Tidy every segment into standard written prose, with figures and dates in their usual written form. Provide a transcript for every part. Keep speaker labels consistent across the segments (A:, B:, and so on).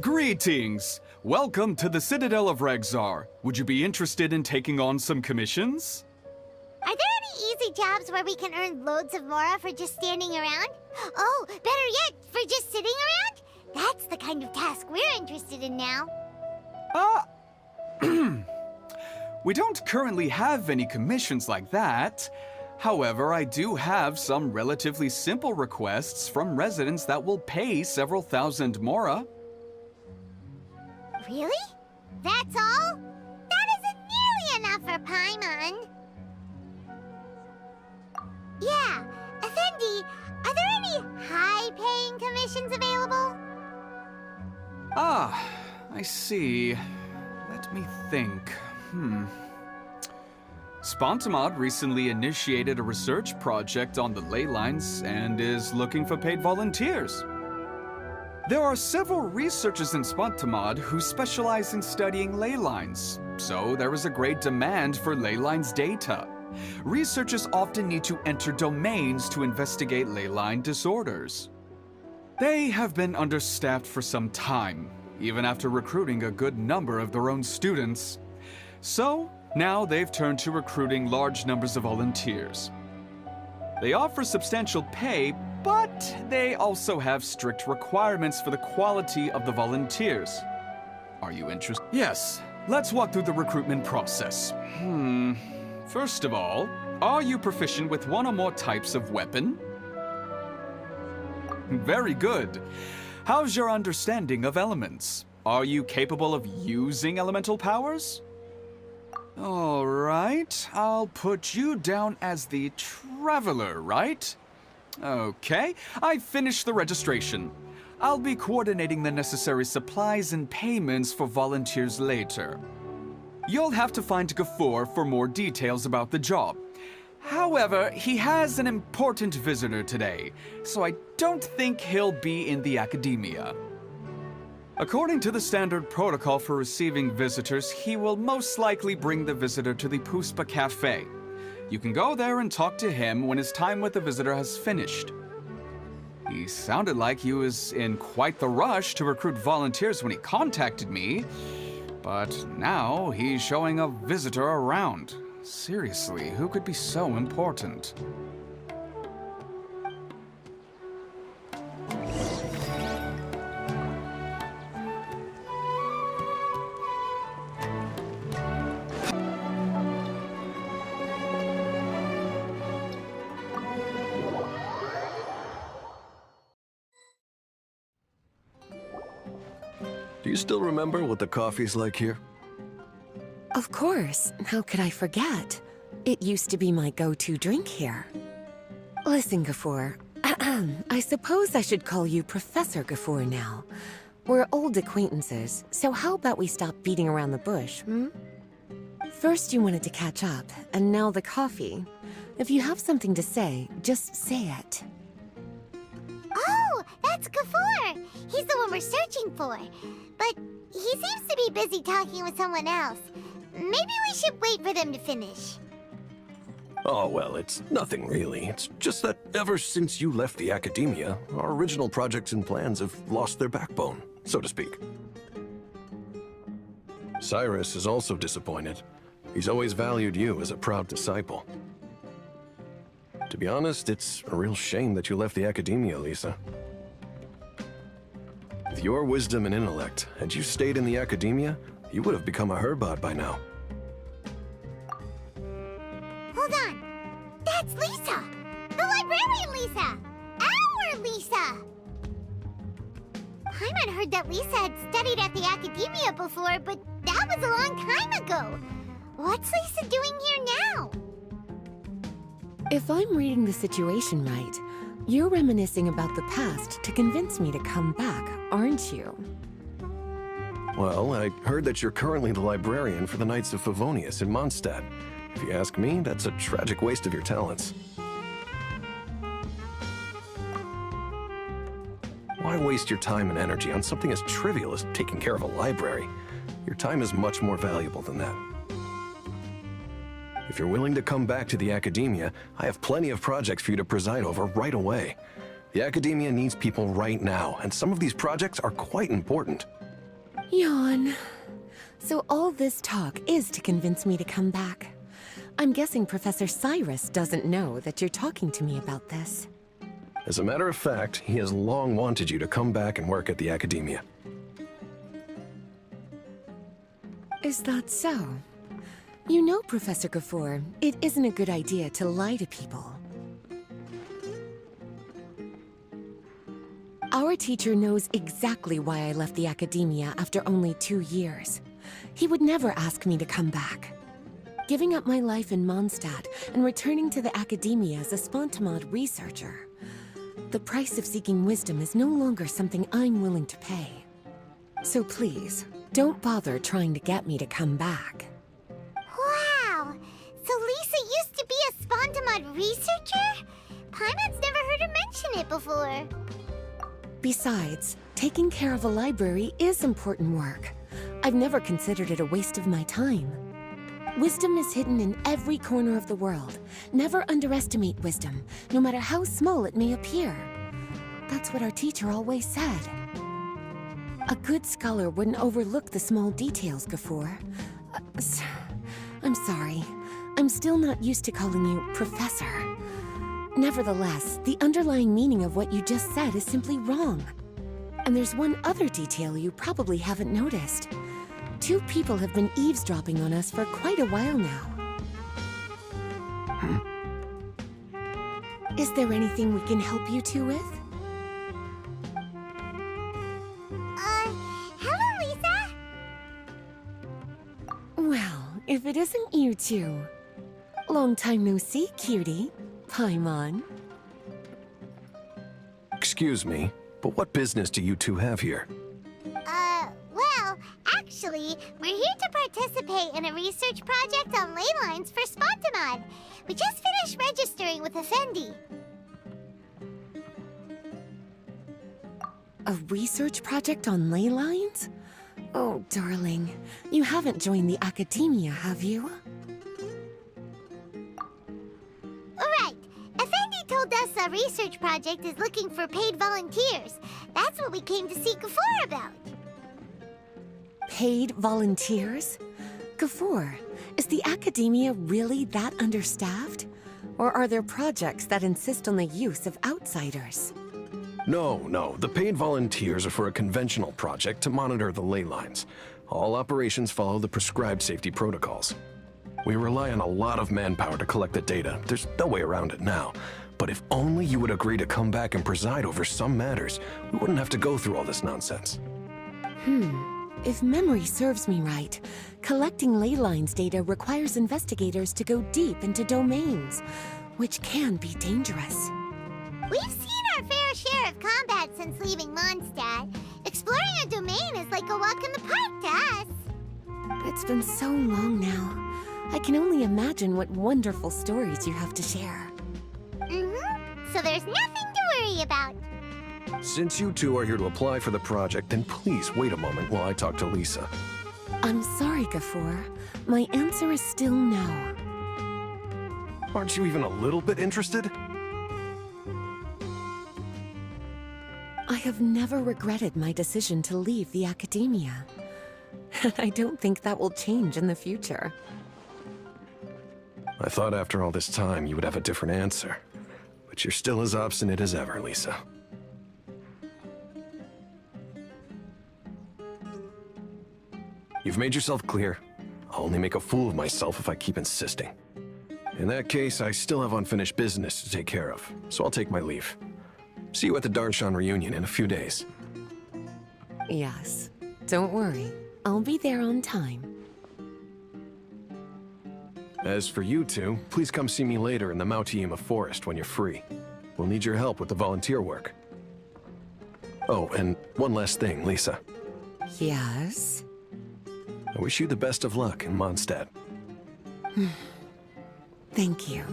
A: Greetings! Welcome to the Citadel of Regzar. Would you be interested in taking on some commissions?
B: Are there any easy jobs where we can earn loads of Mora for just standing around? Oh, better yet, for just sitting around? That's the kind of task we're interested in now.
A: We don't currently have any commissions like that. However, I do have some relatively simple requests from residents that will pay several thousand Mora.
B: Really? That's all? That isn't nearly enough for Paimon. Yeah, Effendi, are there any high-paying commissions available?
A: Ah, I see. Let me think. Spontamod recently initiated a research project on the ley lines and is looking for paid volunteers. There are several researchers in Spontamod who specialize in studying ley lines, so there is a great demand for ley lines data. Researchers often need to enter domains to investigate ley line disorders. They have been understaffed for some time, even after recruiting a good number of their own students. So, now they've turned to recruiting large numbers of volunteers. They offer substantial pay, but they also have strict requirements for the quality of the volunteers. Are you interested? Yes, let's walk through the recruitment process. First of all, are you proficient with one or more types of weapon? Very good. How's your understanding of elements? Are you capable of using elemental powers? All right, I'll put you down as the Traveler, right? Okay, I've finished the registration. I'll be coordinating the necessary supplies and payments for volunteers later. You'll have to find Gafoor for more details about the job. However, he has an important visitor today, so I don't think he'll be in the academia. According to the standard protocol for receiving visitors, he will most likely bring the visitor to the Puspa Cafe. You can go there and talk to him when his time with the visitor has finished. He sounded like he was in quite the rush to recruit volunteers when he contacted me, but now he's showing a visitor around. Seriously, who could be so important?
C: Do you still remember what the coffee's like here?
D: Of course. How could I forget? It used to be my go-to drink here. Listen, Gafoor. I suppose I should call you Professor Gafoor now. We're old acquaintances, so how about we stop beating around the bush, First you wanted to catch up, and now the coffee. If you have something to say, just say it.
B: Oh, that's Gafoor! He's the one we're searching for. But he seems to be busy talking with someone else. Maybe we should wait for them to finish.
C: Oh, well, it's nothing really. It's just that ever since you left the academia, our original projects and plans have lost their backbone, so to speak. Cyrus is also disappointed. He's always valued you as a proud disciple. To be honest, it's a real shame that you left the academia, Lisa. With your wisdom and intellect, had you stayed in the academia, you would have become a Herbad by now.
B: Hold on. That's Lisa! The librarian Lisa! Our Lisa! Paimon heard that Lisa had studied at the academia before, but that was a long time ago. What's Lisa doing here now?
D: If I'm reading the situation right, you're reminiscing about the past to convince me to come back, aren't you?
C: Well, I heard that you're currently the librarian for the Knights of Favonius in Mondstadt. If you ask me, that's a tragic waste of your talents. Why waste your time and energy on something as trivial as taking care of a library? Your time is much more valuable than that. If you're willing to come back to the academia, I have plenty of projects for you to preside over right away. The academia needs people right now, and some of these projects are quite important.
D: Yawn. So all this talk is to convince me to come back. I'm guessing Professor Cyrus doesn't know that you're talking to me about this.
C: As a matter of fact, he has long wanted you to come back and work at the Academia.
D: Is that so? You know, Professor Gafoor, it isn't a good idea to lie to people. Our teacher knows exactly why I left the Academia after only 2 years. He would never ask me to come back. Giving up my life in Mondstadt and returning to the Academia as a Spontamod researcher. The price of seeking wisdom is no longer something I'm willing to pay. So please, don't bother trying to get me to come back.
B: Wow! So Lisa used to be a Spontamod researcher? Paimon's never heard her mention it before.
D: Besides, taking care of a library is important work. I've never considered it a waste of my time. Wisdom is hidden in every corner of the world. Never underestimate wisdom, no matter how small it may appear. That's what our teacher always said. A good scholar wouldn't overlook the small details, Gafoor. I'm sorry. I'm still not used to calling you Professor. Nevertheless, the underlying meaning of what you just said is simply wrong. And there's one other detail you probably haven't noticed. 2 people have been eavesdropping on us for quite a while now. Is there anything we can help you two with?
B: Hello, Lisa?
D: Well, if it isn't you two. Long time no see, cutie. Paimon.
C: Excuse me, but what business do you two have here?
B: Well, actually, we're here to participate in a research project on ley lines for Spontamod. We just finished registering with Effendi.
D: A research project on ley lines? Oh, darling. You haven't joined the Academia, have you?
B: Right. Effendi told us a research project is looking for paid volunteers. That's what we came to see Gafoor about.
D: Paid volunteers? Gafoor, is the Academia really that understaffed? Or are there projects that insist on the use of outsiders?
C: No. The paid volunteers are for a conventional project to monitor the ley lines. All operations follow the prescribed safety protocols. We rely on a lot of manpower to collect the data. There's no way around it now. But if only you would agree to come back and preside over some matters, we wouldn't have to go through all this nonsense.
D: If memory serves me right, collecting ley lines data requires investigators to go deep into domains, which can be dangerous.
B: We've seen our fair share of combat since leaving Mondstadt. Exploring a domain is like a walk in the park to us.
D: It's been so long now. I can only imagine what wonderful stories you have to share.
B: So there's nothing to worry about.
C: Since you two are here to apply for the project, then please wait a moment while I talk to Lisa.
D: I'm sorry, Gafoor. My answer is still no.
C: Aren't you even a little bit interested?
D: I have never regretted my decision to leave the Academia. I don't think that will change in the future.
C: I thought after all this time you would have a different answer. But you're still as obstinate as ever, Lisa. You've made yourself clear. I'll only make a fool of myself if I keep insisting. In that case, I still have unfinished business to take care of, so I'll take my leave. See you at the Darshan reunion in a few days.
D: Yes. Don't worry. I'll be there on time.
C: As for you two, please come see me later in the Mautiima Forest when you're free. We'll need your help with the volunteer work. Oh, and one last thing, Lisa.
D: Yes?
C: I wish you the best of luck in Mondstadt.
D: Thank you.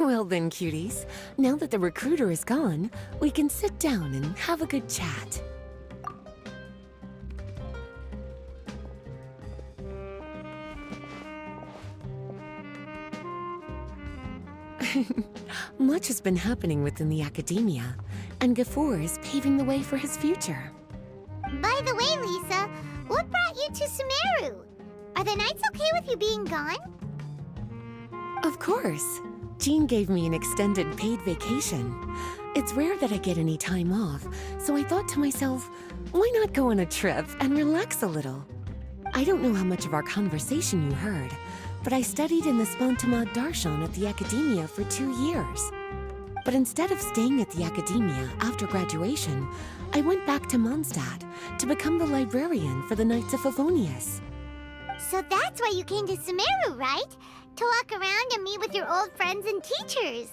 D: Well then, cuties. Now that the recruiter is gone, we can sit down and have a good chat. Much has been happening within the academia, and Gafur is paving the way for his future.
B: By the way, Lisa, what brought you to Sumeru? Are the Knights okay with you being gone?
D: Of course. Jean gave me an extended paid vacation. It's rare that I get any time off, so I thought to myself, why not go on a trip and relax a little? I don't know how much of our conversation you heard, but I studied in the Spantamad Darshan at the Academia for 2 years. But instead of staying at the Academia after graduation, I went back to Mondstadt to become the librarian for the Knights of Favonius.
B: So that's why you came to Sumeru, right? To walk around and meet with your old friends and teachers.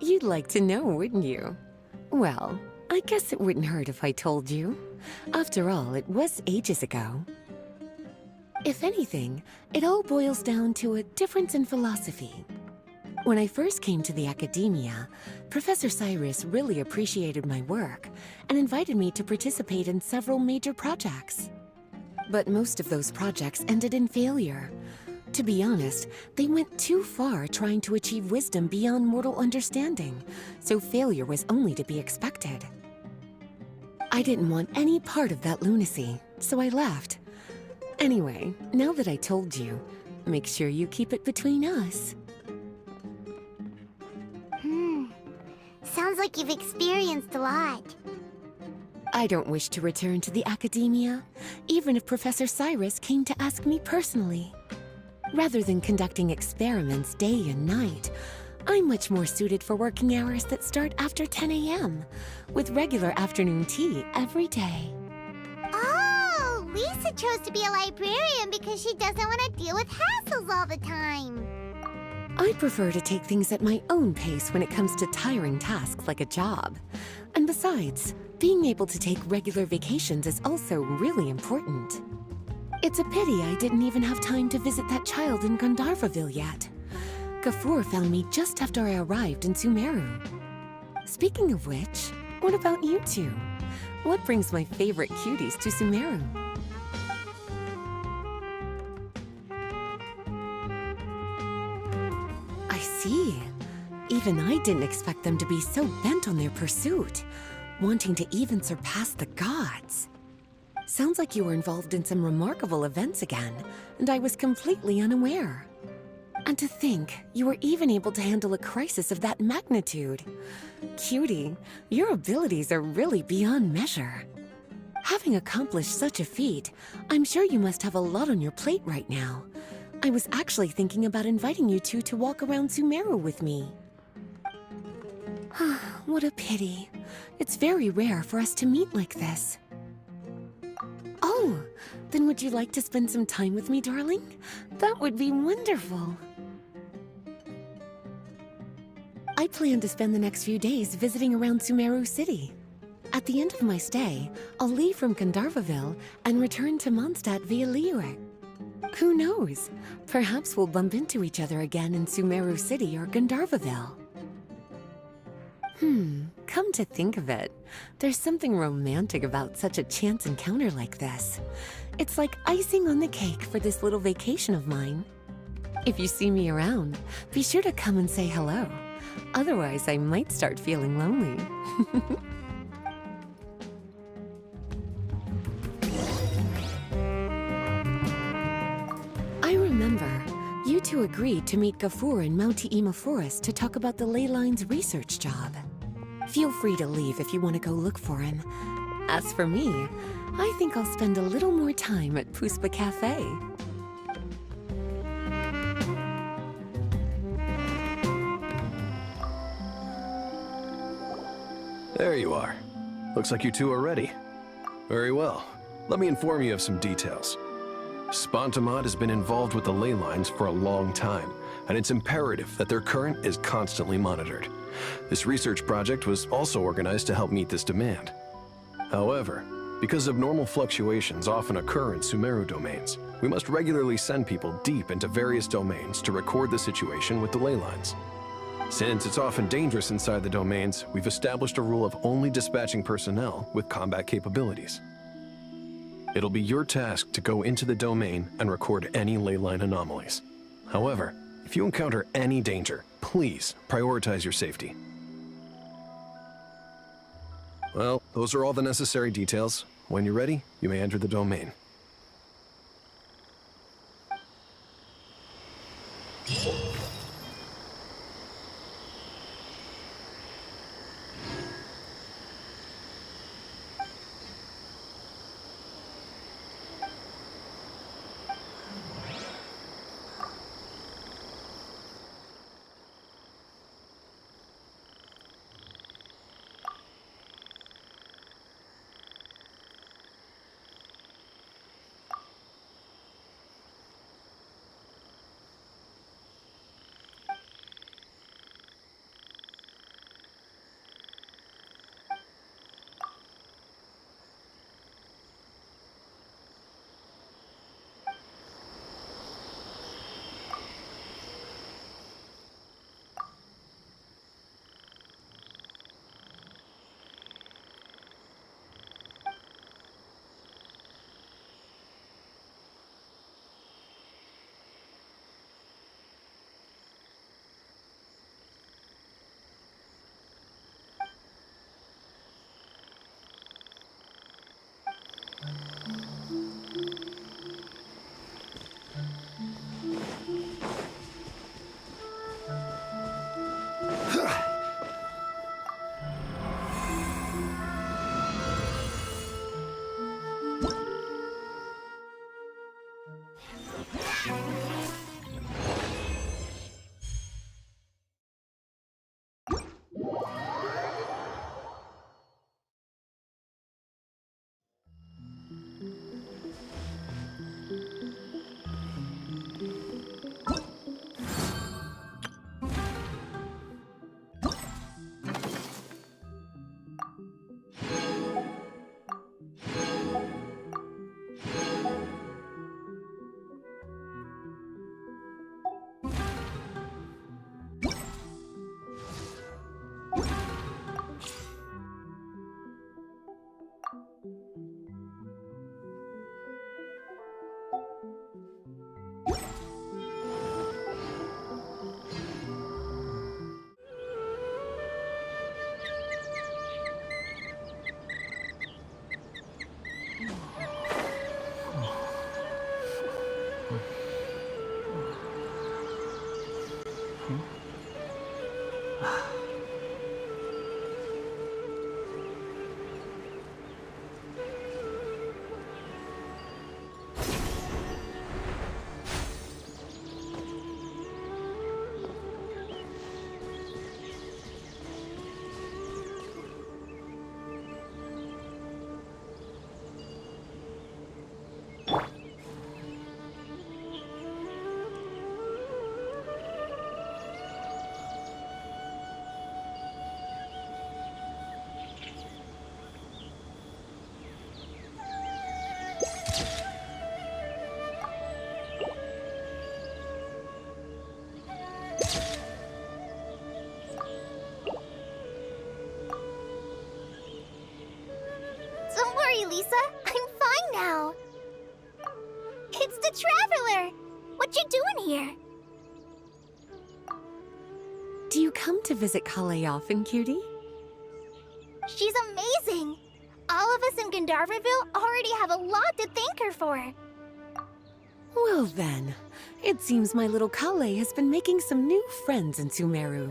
D: You'd like to know, wouldn't you? Well, I guess it wouldn't hurt if I told you. After all, it was ages ago. If anything, it all boils down to a difference in philosophy. When I first came to the Academia, Professor Cyrus really appreciated my work and invited me to participate in several major projects. But most of those projects ended in failure. To be honest, they went too far trying to achieve wisdom beyond mortal understanding, so failure was only to be expected. I didn't want any part of that lunacy, so I left. Anyway, now that I told you, make sure you keep it between us.
B: Sounds like you've experienced a lot.
D: I don't wish to return to the Academia, even if Professor Cyrus came to ask me personally. Rather than conducting experiments day and night, I'm much more suited for working hours that start after 10 a.m., with regular afternoon tea every day.
B: Oh, Lisa chose to be a librarian because she doesn't want to deal with hassles all the time.
D: I prefer to take things at my own pace when it comes to tiring tasks like a job. And besides, being able to take regular vacations is also really important. It's a pity I didn't even have time to visit that child in Gandharvaville yet. Gafur found me just after I arrived in Sumeru. Speaking of which, what about you two? What brings my favorite cuties to Sumeru? I see. Even I didn't expect them to be so bent on their pursuit, wanting to even surpass the gods. Sounds like you were involved in some remarkable events again, and I was completely unaware. And to think, you were even able to handle a crisis of that magnitude. Cutie, your abilities are really beyond measure. Having accomplished such a feat, I'm sure you must have a lot on your plate right now. I was actually thinking about inviting you two to walk around Sumeru with me. What a pity. It's very rare for us to meet like this. Oh, then would you like to spend some time with me, darling? That would be wonderful. I plan to spend the next few days visiting around Sumeru City. At the end of my stay, I'll leave from Gandharvaville and return to Mondstadt via Liyue. Who knows? Perhaps we'll bump into each other again in Sumeru City or Gandharvaville. Come to think of it, there's something romantic about such a chance encounter like this. It's like icing on the cake for this little vacation of mine. If you see me around, be sure to come and say hello. Otherwise, I might start feeling lonely. I remember, you two agreed to meet Gafur in Mount-Ima Forest to talk about the ley lines research job. Feel free to leave if you want to go look for him. As for me, I think I'll spend a little more time at Puspa Cafe.
C: There you are. Looks like you two are ready. Very well. Let me inform you of some details. Spantamad has been involved with the ley lines for a long time, and it's imperative that their current is constantly monitored. This research project was also organized to help meet this demand. However, because abnormal fluctuations often occur in Sumeru domains, we must regularly send people deep into various domains to record the situation with the ley lines. Since it's often dangerous inside the domains, we've established a rule of only dispatching personnel with combat capabilities. It'll be your task to go into the domain and record any ley line anomalies. However, If you encounter any danger, please prioritize your safety. Well, those are all the necessary details. When you're ready, you may enter the domain.
B: Lisa. I'm fine now. It's the Traveler! What you doing here?
D: Do you come to visit Kale often, cutie?
B: She's amazing! All of us in Gandharvaville already have a lot to thank her for.
D: Well then, it seems my little Kale has been making some new friends in Sumeru.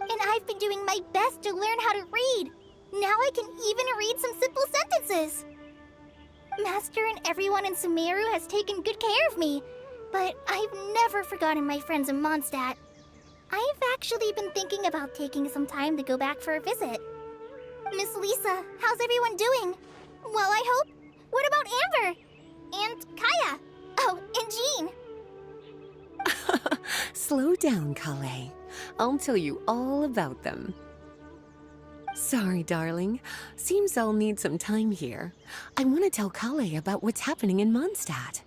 B: And I've been doing my best to learn how to read. Now I can even read some simple sentences. Master and everyone in Sumeru has taken good care of me, but I've never forgotten my friends in Mondstadt. I've actually been thinking about taking some time to go back for a visit. Miss Lisa, how's everyone doing? Well, I hope. What about Amber? And Kaya? Oh, and Jean.
D: Slow down, Kale. I'll tell you all about them. Sorry, darling. Seems I'll need some time here. I want to tell Kale about what's happening in Mondstadt.